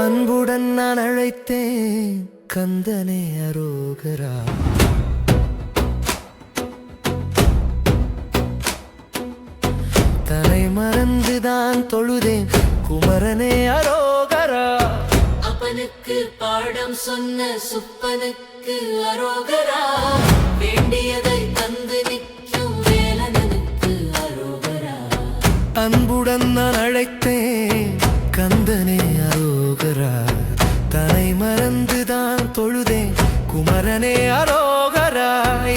அன்புடன் நான் அழைத்தேன் கந்தனே அரோகரா. தன்னை மறந்துதான் தொழுதேன் குமரனே அரோகரா. அப்பனுக்கு பாடம் சொன்ன சுப்பனுக்கு அரோகரா. வேண்டியதை தந்து நிற்கும் வேலனுக்கு அரோகரா. அன்புடன் நான் அழைத்தேன் கந்தனே அரோகரா. தன்னை மறந்துதான் தொழுதேன் குமரனே அரோகரா.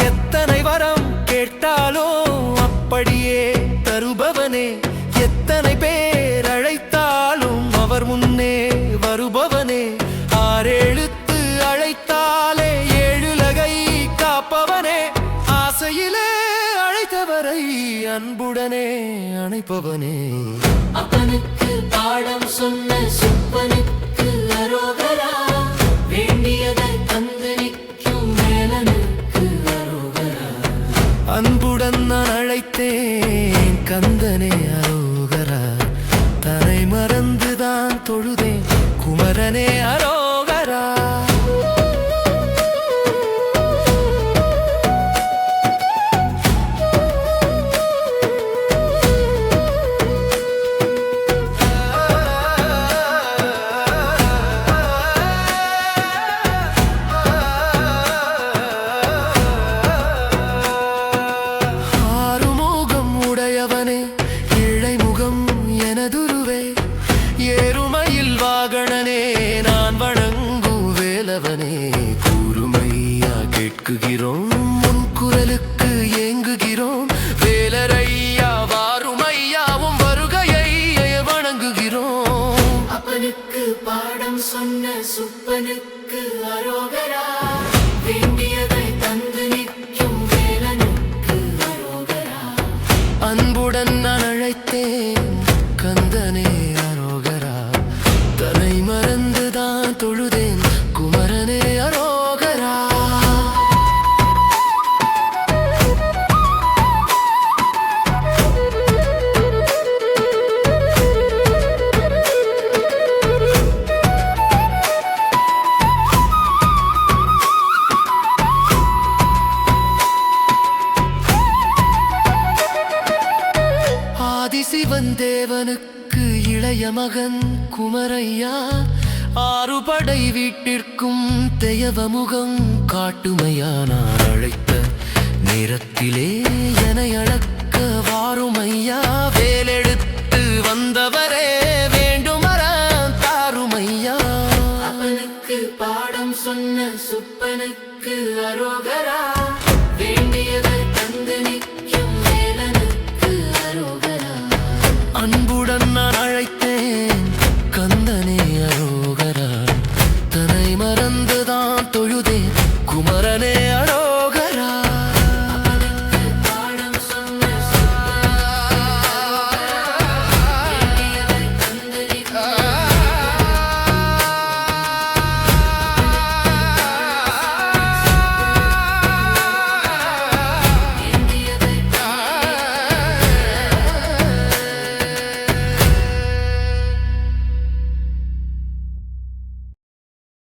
எத்தனை வரம் கேட்டாலும் அப்படியே தருபவனே. எத்தனை பேர் அழைத்தாலும் அவர் முன்னே வருபவனே. ஆறெழுத்து அழைத்தாலே ஏழுலகை காப்பவனே. ஆசையிலே அழைத்தவரை அன்புடனே அணைப்பவனே. அப்பனுக்கு பாடம் சொன்ன சுப்பனுக்கு அரோகரா. வேண்டியதை தந்து நிற்கும் வேலனுக்கு அரோகரா. அன்புடன் நான் அழைத்தேன் கந்தனே அரோகரா. தன்னை மறந்துதான் தொழுதேன் குமரனே அரோகரா. எனதுருவே ஏறுமையில் வாகனனே நான் வணங்கும் வேலவனே. கூறுமையா கேட்குகிறோம் உன் குரலுக்கு ஏங்குகிறோம். வேலரையா வாருமையாவும் வருகையை வணங்குகிறோம். அப்பனுக்கு பாடம் சொன்ன சுப்பனுக்கு அரோகரா. வேண்டியதை தந்து நிற்கும் வேலனுக்கு அரோகரா. அன்புடன் நான் அழைத்தேன் கந்தனே அரோகரா. தன்னை மறந்துதான் தொழுதேன் குமரனே அரோகரா. ஆதிசிவன் தேவனுக்கு இளைய மகன் குமரையா. ஆறுபடை வீட்டிற்கும் தெய்வமுகம் காட்டுமையா. நான் அழைத்த நேரத்திலே என அழக்க வாருமையா. வேலெடுத்து வந்தவரே வேண்டுமர தாருமையா. அப்பனுக்கு பாடம் சொன்ன சுப்பனுக்கு அரோகரா. வேண்டியதை தந்து நிற்கும் வேலனுக்கு அரோகரா. அன்புடன் நான்